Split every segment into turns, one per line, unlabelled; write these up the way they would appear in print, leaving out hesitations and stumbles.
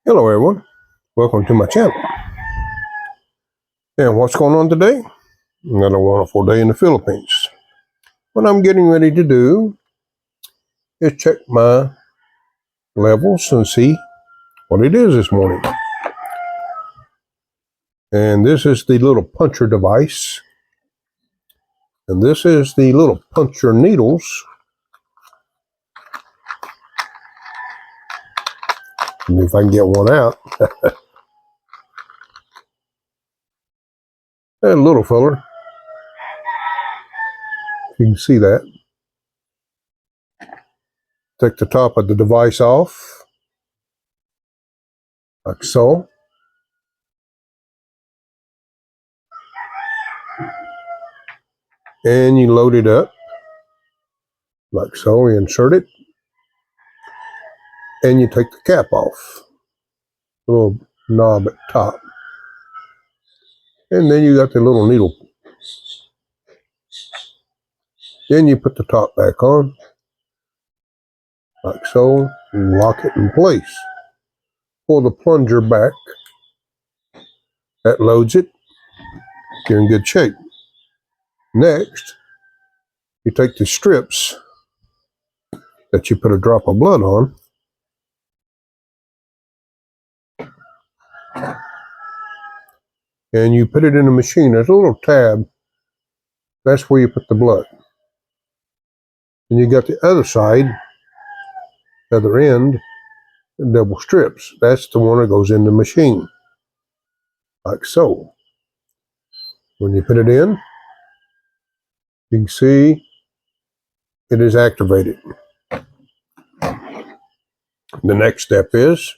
Hello everyone, welcome to my channel. And what's going on today? Another wonderful day in the Philippines. What I'm getting ready to do is check my levels and see what it is this morning. And this is the little puncher device. And this is the little puncher needles. See if I can get one out. That little feller. You can see that. Take the top of the device off, like so. And you load it up, like so. You insert it. And you take the cap off. The little knob at the top. And then you got the little needle. Then you put the top back on, like so, and lock it in place. Pull the plunger back. That loads it. You're in good shape. Next, you take the strips that you put a drop of blood on, and you put it in the machine. There's a little tab. That's where you put the blood. And you got the other side, other end, double strips. That's the one that goes in the machine, like so. When you put it in, you can see it is activated. The next step is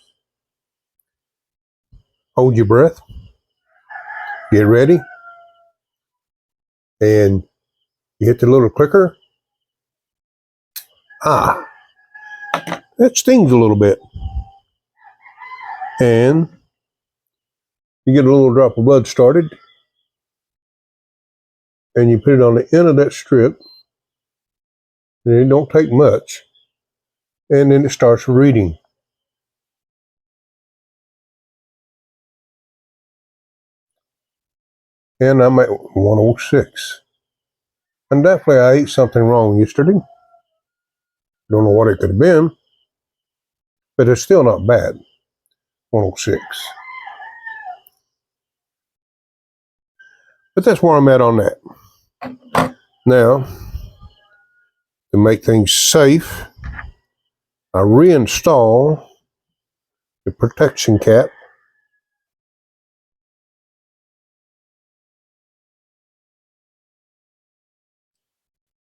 hold your breath, get ready, and you hit the little clicker. That stings a little bit. And you get a little drop of blood started, and you put it on the end of that strip, and it don't take much, and then it starts reading. And I'm at 106. And definitely I ate something wrong yesterday. Don't know what it could have been, but it's still not bad. 106. But that's where I'm at on that. Now, to make things safe, I reinstall the protection cap.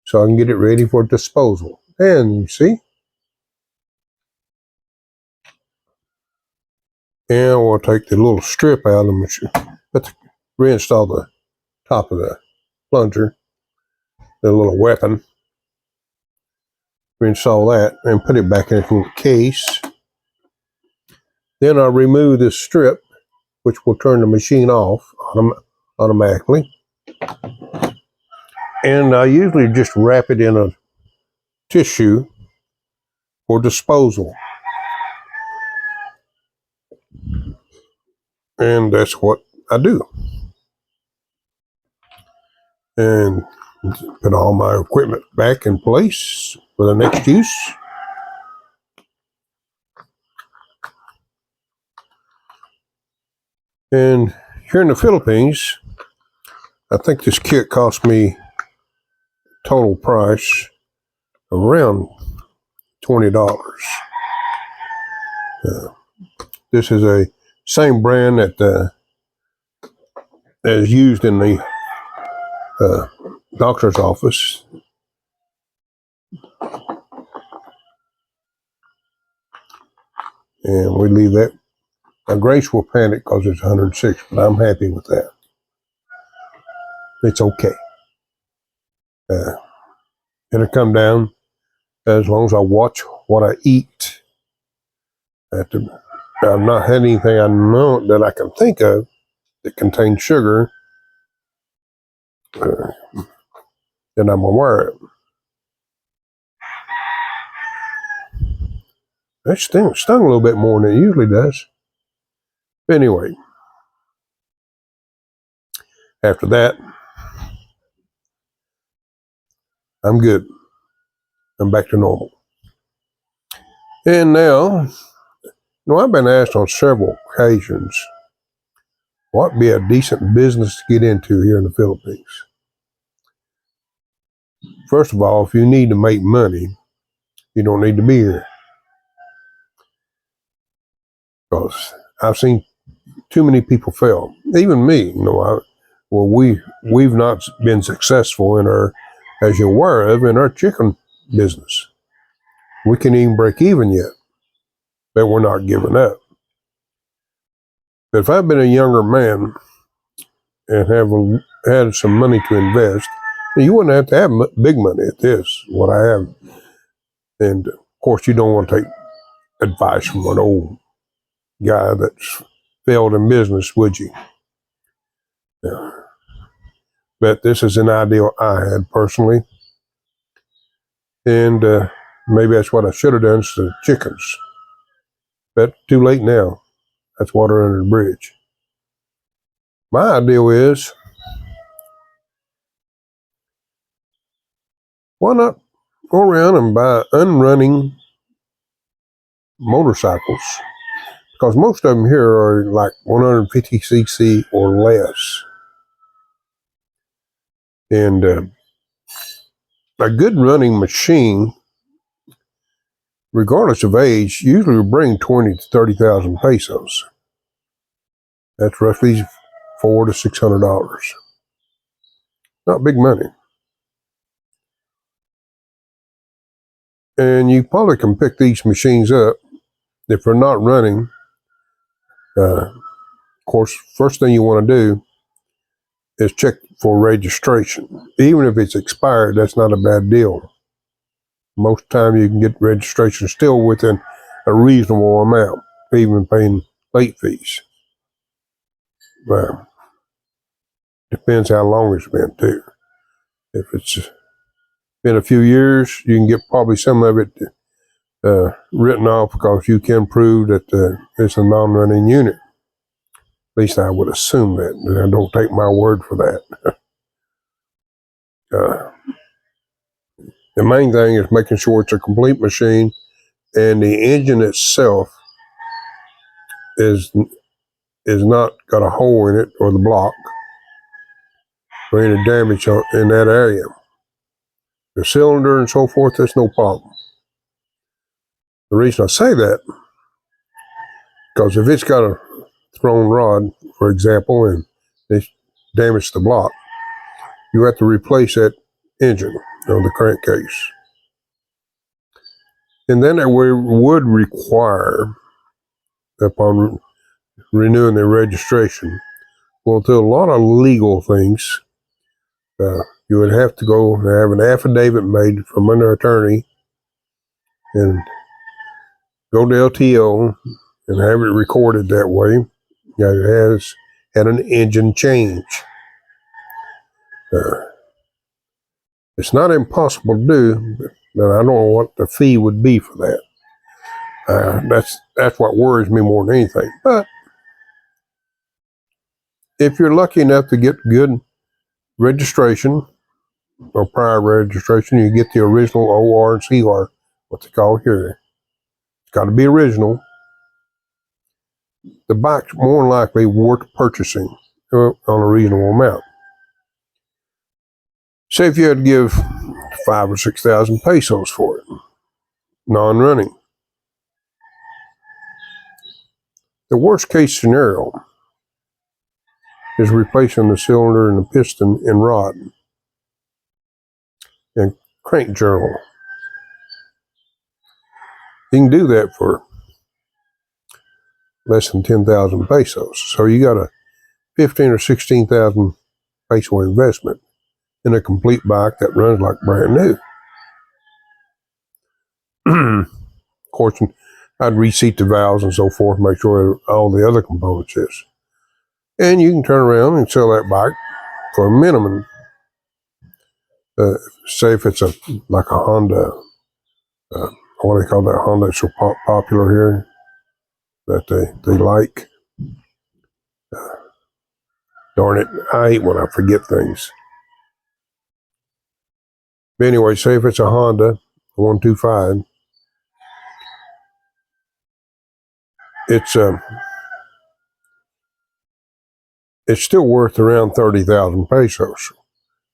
So I can get it ready for disposal. And you see, and we'll take the little strip out of the machine, reinstall the top of the plunger, the little weapon, reinstall that, and put it back into the case. Then I'll remove this strip, which will turn the machine off automatically. And I usually just wrap it in a tissue for disposal. And that's what I do. And put all my equipment back in place for the next use. And here in the Philippines, I think this kit cost me total price around $20. This is a same brand that is used in the doctor's office. And we leave that. Now Grace will panic because it's 106, but I'm happy with that. It's okay. It'll come down as long as I watch what I eat. I've not had anything I know that I can think of that contains sugar that I'm aware of. That stung a little bit more than it usually does. Anyway, after that, I'm good. I'm back to normal. And now, I've been asked on several occasions what would be a decent business to get into here in the Philippines. First of all, if you need to make money, you don't need to be here. Because I've seen too many people fail. Even me, we've not been successful in our, as you're aware of, in our chicken business. We can't even break even yet, but we're not giving up. But if I've been a younger man and have had some money to invest, you wouldn't have to have big money at this, what I have. And of course, you don't want to take advice from an old guy that's failed in business, would you? Yeah. But this is an ideal I had personally. And maybe that's what I should have done, so chickens. But too late now. That's water under the bridge. My ideal is, why not go around and buy unrunning motorcycles? Because most of them here are like 150cc or less. And a good running machine, regardless of age, usually will bring 20 to 30,000 pesos. That's roughly $400 to $600. Not big money. And you probably can pick these machines up if they're not running. Of course, first thing you want to do is check for registration. Even if it's expired, that's not a bad deal. Most of the time you can get registration still within a reasonable amount, even paying late fees. Depends how long it's been too. If it's been a few years, you can get probably some of it written off because you can prove that it's a non-running unit. At least I would assume that. I don't take my word for that. The main thing is making sure it's a complete machine and the engine itself is not got a hole in it or the block or any damage in that area. The cylinder and so forth, that's no problem. The reason I say that, because if it's got a thrown rod, for example, and it's damaged the block, you have to replace that engine on the crankcase. And then it would require, upon renewing their registration, well, to a lot of legal things, you would have to go and have an affidavit made from an attorney and go to LTO and have it recorded that way. That it has had an engine change. It's not impossible to do, but I don't know what the fee would be for that. That's what worries me more than anything. But if you're lucky enough to get good registration or prior registration, you get the original OR and CR, what they call here. It's got to be original. The bike's more than likely worth purchasing on a reasonable amount. Say if you had to give 5,000 or 6,000 pesos for it, non-running. The worst case scenario is replacing the cylinder and the piston and rod and crank journal. You can do that for less than 10,000 pesos. So you got a 15 or 16,000 peso investment in a complete bike that runs like brand new. Of course, I'd reseat the valves and so forth, make sure all the other components is. And you can turn around and sell that bike for a minimum. Say if it's like a Honda, what do they call that Honda? It's so popular here that they like. Darn it, I hate when I forget things. But anyway, say if it's a Honda 125, it's still worth around 30,000 pesos.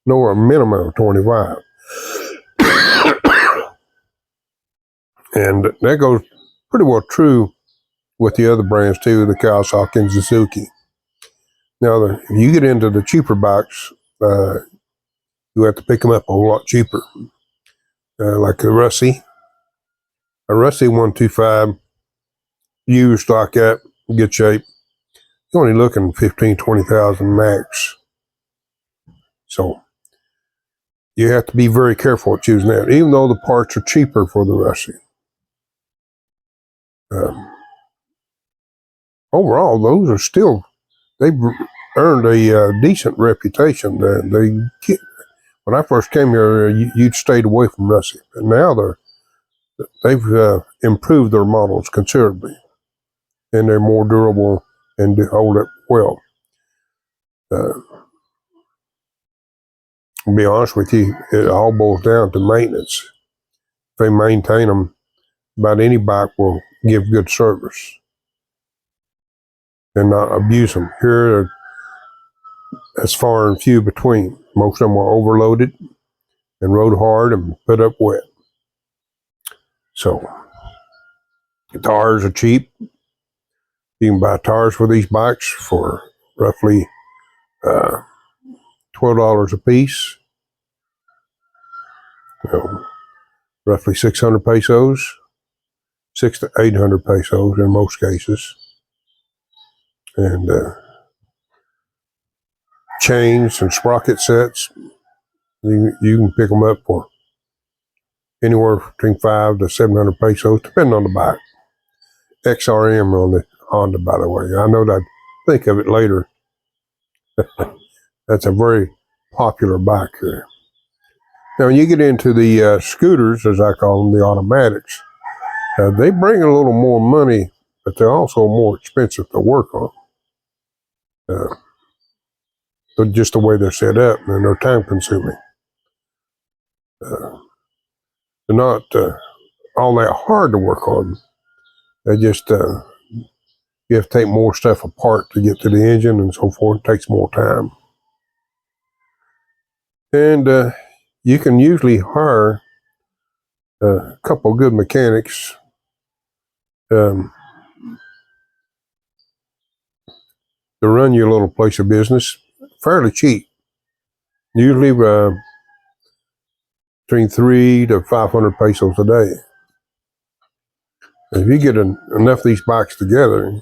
No, a minimum of 25. And that goes pretty well true with the other brands too, the Kawasaki and Suzuki. Now, if you get into the cheaper bikes, you have to pick them up a whole lot cheaper. Like a Rusty 125, used like that, good shape. You're only looking 15, 20,000 max. So you have to be very careful choosing that, even though the parts are cheaper for the Rusty. Overall, those are still, they've earned a decent reputation. When I first came here, you'd stayed away from Rusty, and now they've improved their models considerably, and they're more durable and hold up well. To be honest with you, it all boils down to maintenance. If they maintain them, about any bike will give good service and not abuse them. Here, that's far and few between. Most of them are overloaded and rode hard and put up wet. So, tires are cheap. You can buy tires for these bikes for roughly $12 a piece. Roughly 600 pesos, 600 to 800 pesos in most cases. And chains and sprocket sets, you can pick them up for anywhere between 500 to 700 pesos, depending on the bike. XRM on the Honda, by the way. I know that I'd think of it later. That's a very popular bike here. Now, when you get into the scooters, as I call them, the automatics, they bring a little more money, but they're also more expensive to work on. But just the way they're set up, and they're time consuming. They're not all that hard to work on. They just, you have to take more stuff apart to get to the engine and so forth. It takes more time. And you can usually hire a couple of good mechanics to run your little place of business fairly cheap. Usually between 300 to 500 pesos a day. If you get enough of these bikes together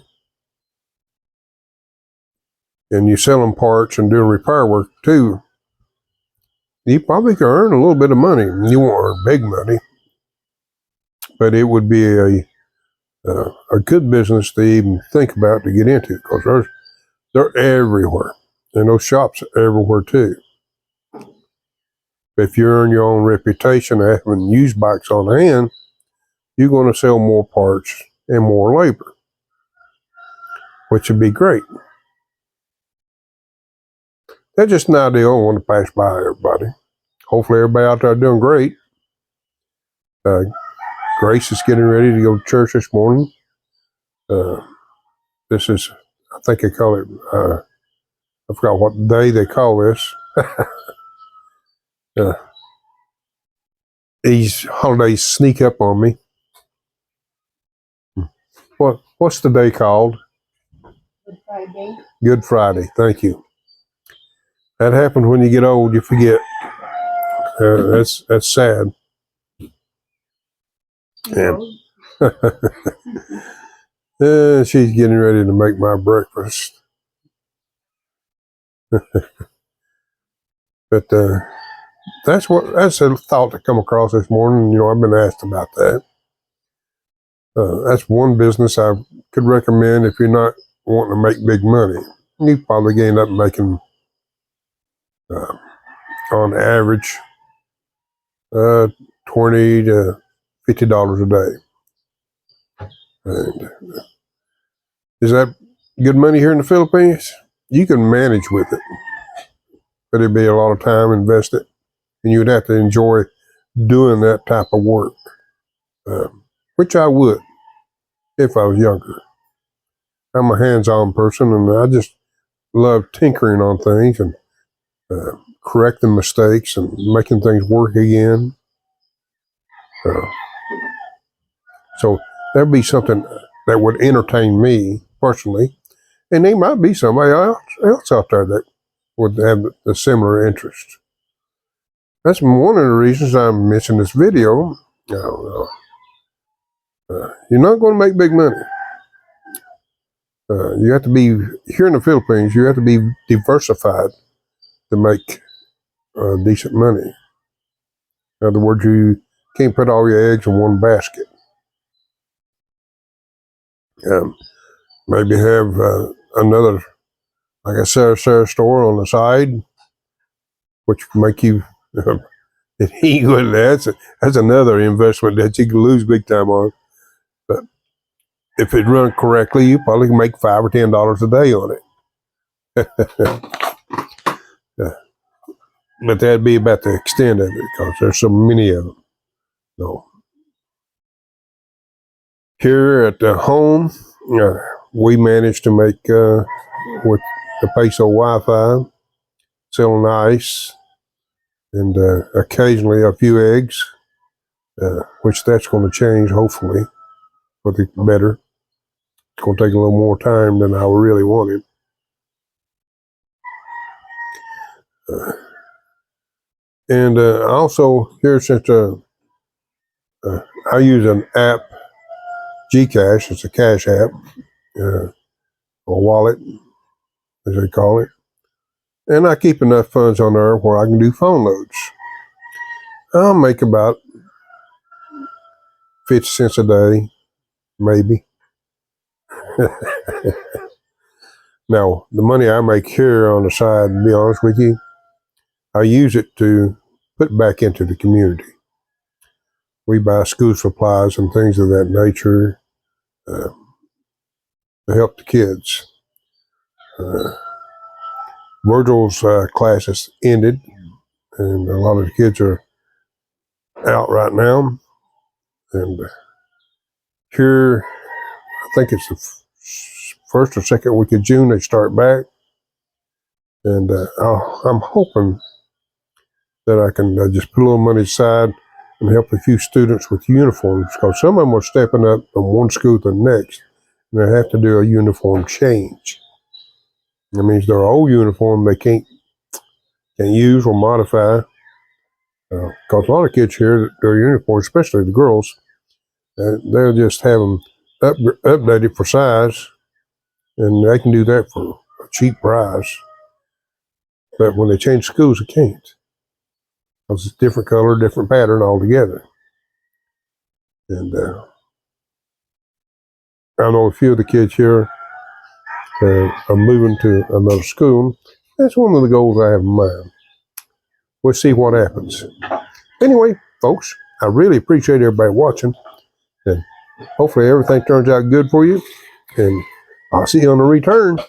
and you sell them parts and do repair work too, you probably can earn a little bit of money. You won't earn big money, but it would be a good business to even think about to get into, because they're everywhere, and those shops are everywhere too. If you earn your own reputation of having used bikes on hand, you're going to sell more parts and more labor, which would be great. That's just an idea I want to pass by everybody. Hopefully everybody out there doing great. Grace is getting ready to go to church this morning. This is, I think they call it, I forgot what day they call this. These holidays sneak up on me. What's the day called?
Good Friday.
Good Friday. Thank you. That happens when you get old. You forget. That's sad. Yeah. She's getting ready to make my breakfast. But that's a thought that come across this morning. I've been asked about that. That's one business I could recommend if you're not wanting to make big money. You probably end up making, on average, $20 to $50 a day. And is that good money here in the Philippines, you can manage with it, but it'd be a lot of time invested, and you'd have to enjoy doing that type of work, which I would if I was younger. I'm a hands-on person, and I just love tinkering on things and correcting mistakes and making things work again. So that'd be something that would entertain me personally, and there might be somebody else out there that would have a similar interest. That's one of the reasons I'm missing this video. You're not going to make big money. You have to be, here in the Philippines, you have to be diversified to make decent money. In other words, you can't put all your eggs in one basket. Maybe have another, like a Sarah store on the side, which can make you, that's another investment that you can lose big time on. But if it run correctly, you probably can make $5 or $10 a day on it. But that'd be about the extent of it, because there's so many of them. So here at the home, we managed to make with the peso Wi-Fi, selling ice, and occasionally a few eggs, which that's going to change hopefully for the better. It's going to take a little more time than I really wanted. And also here, since I use an app, Gcash, it's a cash app, or wallet, as they call it. And I keep enough funds on there where I can do phone loads. I'll make about 50 cents a day, maybe. Now, the money I make here on the side, to be honest with you, I use it to put back into the community. We buy school supplies and things of that nature to help the kids. Virgil's classes ended, and a lot of the kids are out right now. And here, I think it's the first or second week of June, they start back. And I'm hoping that I can just put a little money aside and help a few students with uniforms, because some of them are stepping up from one school to the next, and they have to do a uniform change. That means their old uniform they can't use or modify, because a lot of kids here, their uniforms, especially the girls, they'll just have them updated for size, and they can do that for a cheap price. But when they change schools, they can't, because it's different color, different pattern altogether. And I know a few of the kids here are moving to another school. That's one of the goals I have in mind. We'll see what happens. Anyway, folks, I really appreciate everybody watching, and hopefully everything turns out good for you. And I'll see you on the return.